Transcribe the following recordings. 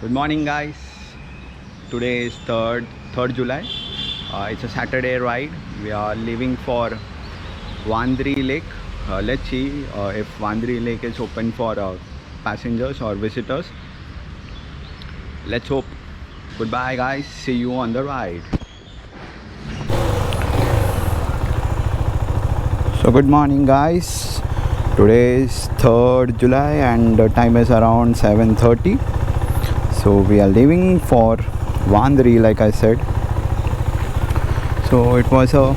Good morning, guys. Today is third July. It's a Saturday ride. We are leaving for Wandri Lake. Let's see if Wandri Lake is open for passengers or visitors. Let's hope. Goodbye, guys. See you on the ride. So good morning, guys. Today is 3rd July and the time is around 7:30. So we are leaving for Wandri, like I said. So it was a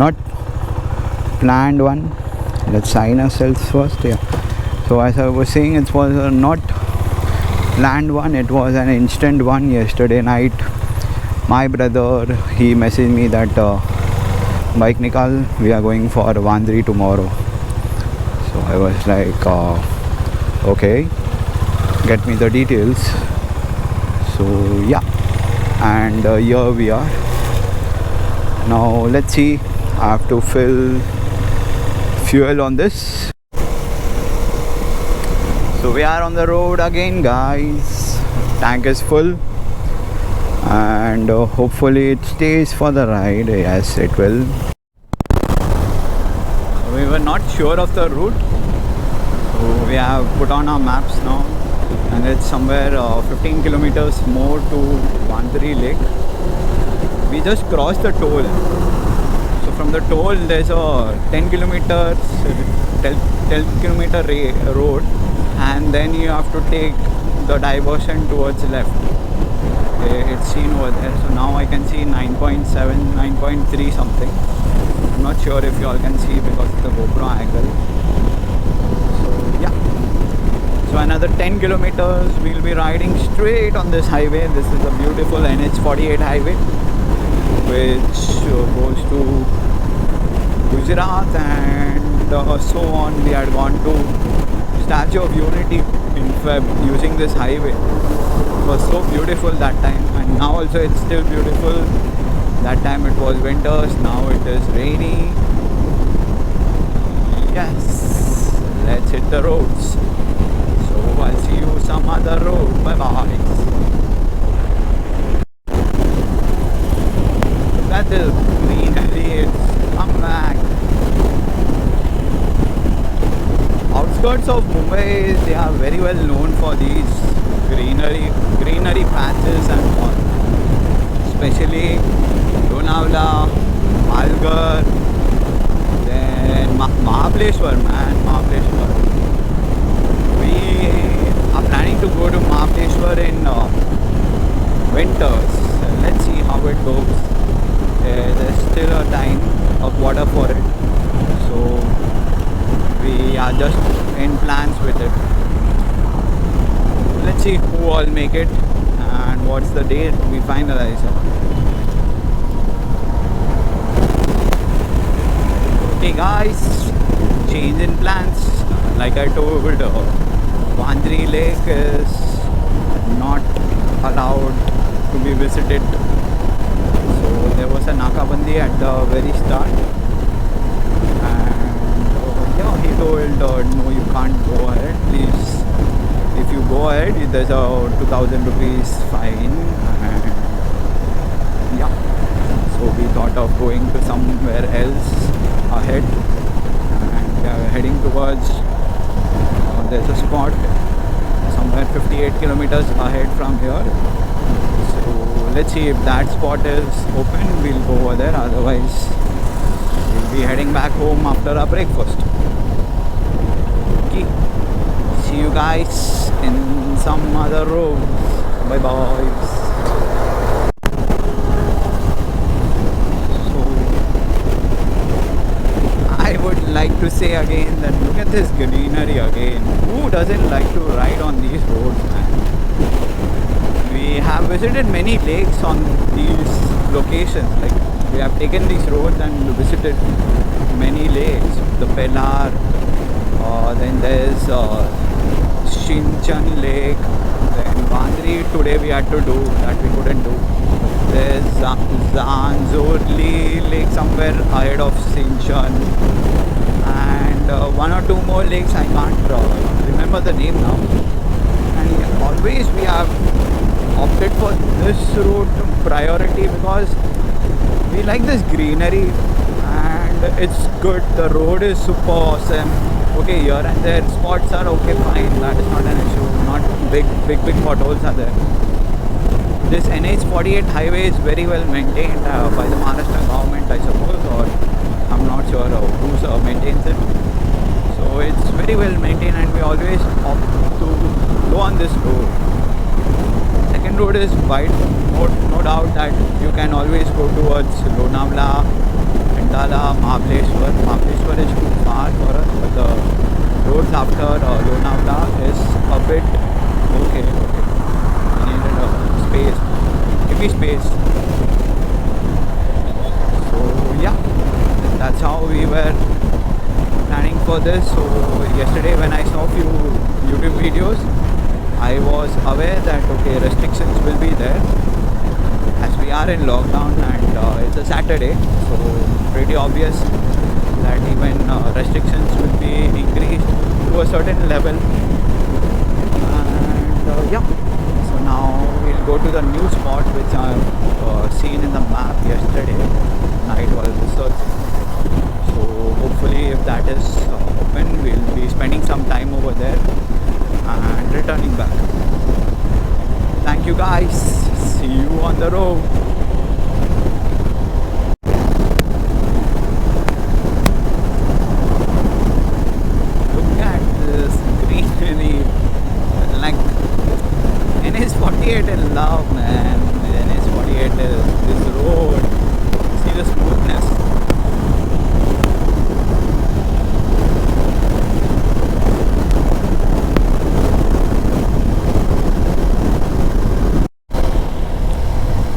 not planned one. Let's sign ourselves first. Yeah. So as I was saying, it was a not planned one. It was an instant one. Yesterday night, my brother he messaged me that bike Nikal, we are going for Wandri tomorrow. So I was like, okay, get me the details. So yeah, and here we are. Now let's see. I have to fill fuel on this. So we are on the road again, guys. Tank is full, and hopefully it stays for the ride. Yes, it will. We were not sure of the route, so we have put on our maps now, and it's somewhere 15 kilometers more to Wandri Lake. We just crossed the toll. So from the toll there's a 10 kilometers road, and then you have to take the diversion towards left. It's seen over there. So now I can see 9.7, 9.3 something. I'm not sure if you all can see because of the GoPro angle. So yeah. So another 10 kilometers we'll be riding straight on this highway. This is a beautiful NH48 highway which goes to Gujarat and so on. We had gone to Statue of Unity in Feb using this highway. It was so beautiful that time, and now also it's still beautiful. That time it was winters, now it is rainy. Yes, let's hit the roads. So I'll see you some other road. Bye bye. That is greenery. It's come back. Outskirts of Mumbai, they are very well known for these greenery patches and all. Especially Lonavala, Palghar, then Mahabaleshwar, man, Mahabaleshwar. We are planning to go to Mahabaleshwar in winters. Let's see how it goes. There's still a time of water for it. So we are just in plans with it. Let's see who all make it and what's the date we finalize it. Okay guys, change in plans. Like I told, Wandri Lake is not allowed to be visited. So there was a Nakabandi at the very start, and yeah, he told no, you can't go ahead, please. If you go ahead, there's a 2,000 rupees fine. And yeah, so we thought of going to somewhere else ahead, and we are heading towards there's a spot somewhere 58 kilometers ahead from here. So let's see if that spot is open, we'll go over there. Otherwise we'll be heading back home after our breakfast. Okay, see you guys in some other roads. Bye bye. I would like to say again that look at this greenery again. Who doesn't like to ride on these roads, man? We have visited many lakes on these locations. Like we have taken these roads and visited many lakes. The Pelar, then there's Shinchan Lake, then Wandri today we had to do that we couldn't do. There's Zanzorli Lake somewhere ahead of Shinchan, and one or two more lakes I can't remember the name now. And always we are opted for this route priority because we like this greenery and it's good. The road is super awesome. Okay, here and there spots are okay, fine, that is not an issue. Not big potholes are there. This NH48 highway is very well maintained by the Maharashtra government, I suppose, or I'm not sure who maintains it. So it's very well maintained and we always opt to go on this road. Second road is wide, no doubt that you can always go towards Lonavala, Khandala, Mahabaleshwar. Mahabaleshwar is too far for us, but the roads after Lonavala is a bit okay. We needed a space, give me space. So yeah, that's how we were planning for this. So yesterday when I saw few YouTube videos, I was aware that okay, restrictions will be there as we are in lockdown and it's a Saturday, so pretty obvious that even restrictions will be increased to a certain level. And yeah, so now we'll go to the new spot which I've seen in the map yesterday night while researching. So hopefully if that is open, we'll be spending some time over there and returning back. Thank you guys, see you on the road. Look at this greenery, like NH48 in love, man. NH48 is this road, see the smoothness.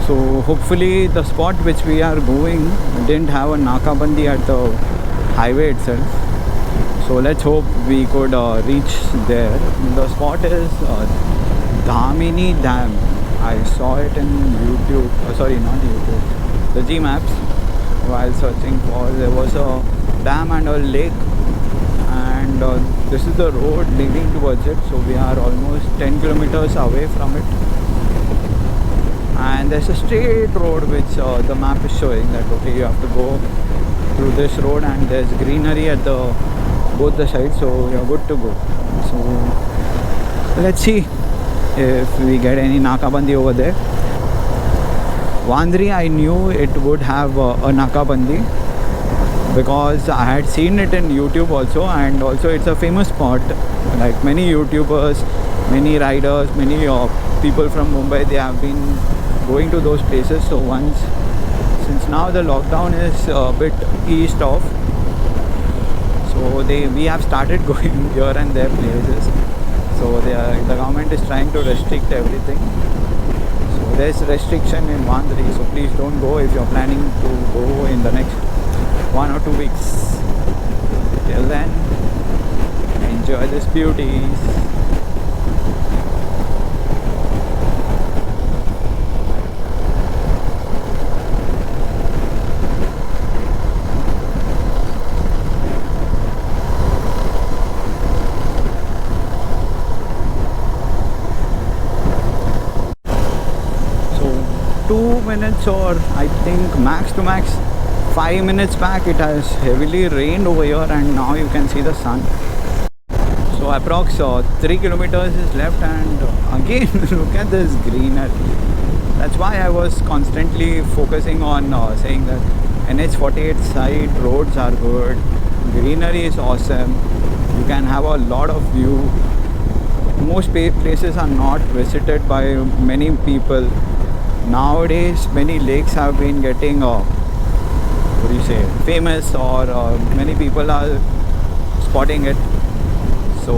So hopefully the spot which we are going didn't have a Nakabandi at the highway itself. So let's hope we could reach there. The spot is Dhamini Dam. I saw it in YouTube, sorry not YouTube, the Gmaps while searching for. There was a dam and a lake and this is the road leading towards it. So we are almost 10 kilometers away from it. And there's a straight road which the map is showing that okay, you have to go through this road and there's greenery at both the sides, so you're good to go. So let's see if we get any Nakabandi over there. Wandri, I knew it would have a Nakabandi because I had seen it in YouTube also, and also it's a famous spot. Like many YouTubers, many riders, many people from Mumbai, they have been going to those places. So once, since now the lockdown is a bit eased off, so we have started going here and there places. So the government is trying to restrict everything. So there's restriction in Wandri, so please don't go if you're planning to go in the next 1 or 2 weeks. Till then, enjoy this beauties. Minutes or I think max to max 5 minutes back it has heavily rained over here and now you can see the sun. So approx 3 kilometers is left and again look at this greenery. That's why I was constantly focusing on saying that NH48 side roads are good, greenery is awesome, you can have a lot of view. Most places are not visited by many people. Nowadays many lakes have been getting famous, or many people are spotting it. So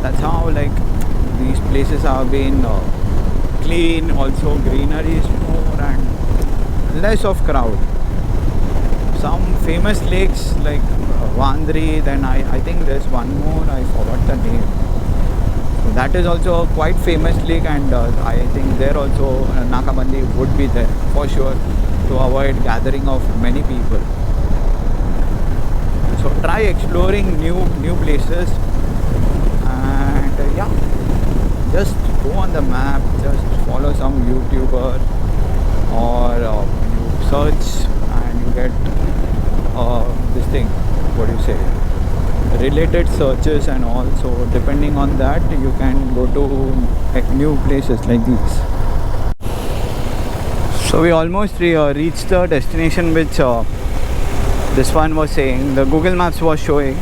that's how like these places have been clean, also greenery is more and less of crowd. Some famous lakes like Wandri, then I think there's one more, I forgot the name. That is also a quite famous lake, and I think there also Nakabandi would be there for sure to avoid gathering of many people. So try exploring new places and yeah, just go on on the map, just follow some YouTuber or you search and you get this thing, what do you say, related searches and all. So depending on that you can go to new places like these. So we almost reached the destination which this one was saying. The Google Maps was showing,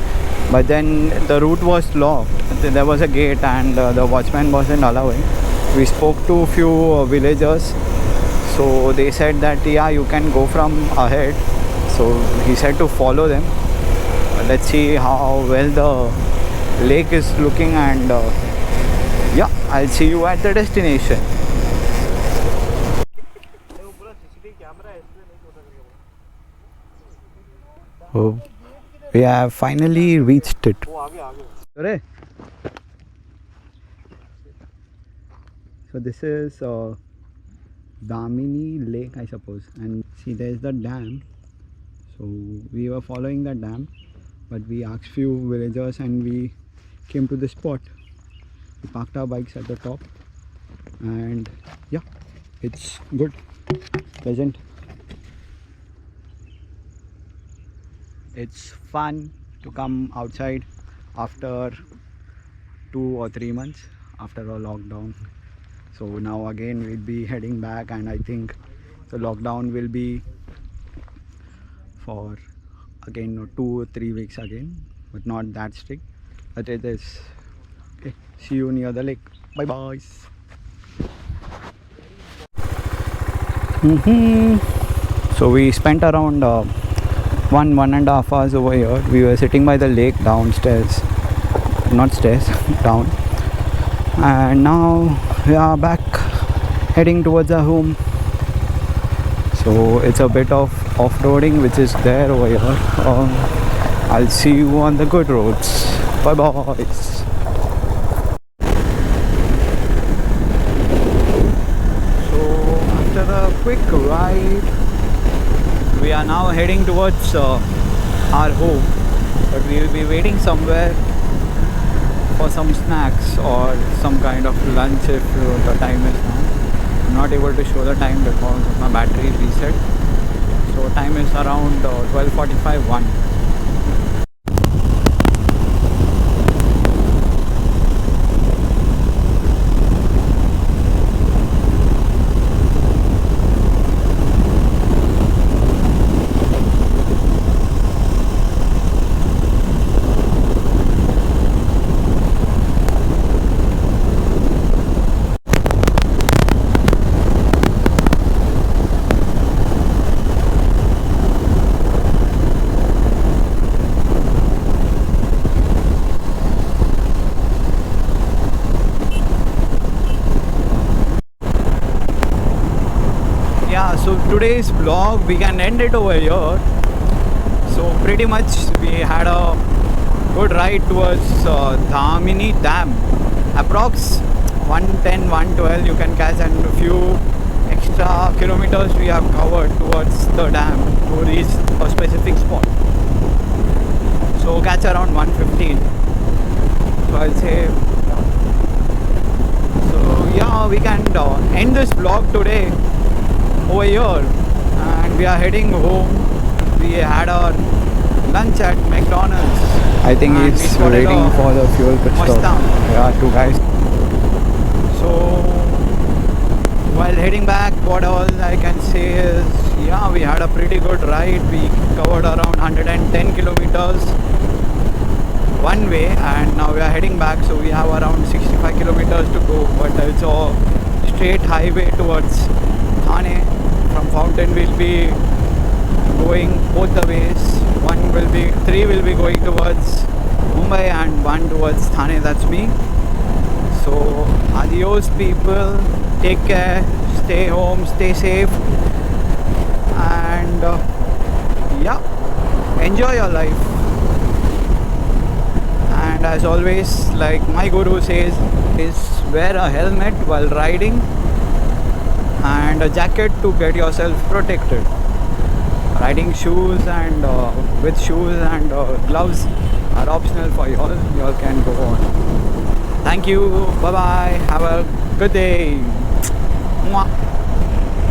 but then the route was locked. There was a gate and the watchman wasn't allowing. We spoke to a few villagers, so they said that yeah, you can go from ahead. So he said to follow them. Let's see how well the lake is looking, and yeah, I'll see you at the destination. Oh, we have finally reached it. So this is Damini Lake, I suppose, and see there's the dam. So we were following the dam, but we asked few villagers and we came to the spot. We parked our bikes at the top, and yeah, it's good, pleasant. It's fun to come outside after 2 or 3 months after a lockdown. So now again we'll be heading back, and I think the lockdown will be for again 2 or 3 weeks again, but not that strict, but it is okay. See you near the lake. Bye bye. So we spent around 1.5 hours over here. We were sitting by the lake downstairs, not stairs, down, and now we are back heading towards our home. So it's a bit of off-roading which is there over here. I'll see you on the good roads. Bye bye. So after a quick ride, we are now heading towards our home, but we will be waiting somewhere for some snacks or some kind of lunch if the time is now. I'm not able to show the time because of my battery reset. So time is around 12:45, 1. So today's vlog we can end it over here. So pretty much we had a good ride towards Damini Dam. Approx 110, 112 you can catch, and a few extra kilometers we have covered towards the dam to reach a specific spot. So catch around 115. So I'll say, so yeah, we can end this vlog today over here, and we are heading home. We had our lunch at McDonald's. I think he's waiting for the fuel pit stop. Yeah, 2 guys. So while heading back, what all I can say is, yeah, we had a pretty good ride. We covered around 110 kilometers one way, and now we are heading back. So we have around 65 kilometers to go, but it's a straight highway towards Thane. From Fountain we'll be going both the ways. 3 will be going towards Mumbai and 1 towards Thane. That's me. So adios people, take care, stay home, stay safe, and yeah, enjoy your life. And as always, like my guru says, is wear a helmet while riding and a jacket to get yourself protected. Riding shoes and with shoes and gloves are optional for you all. You all can go on. Thank you. Bye bye. Have a good day.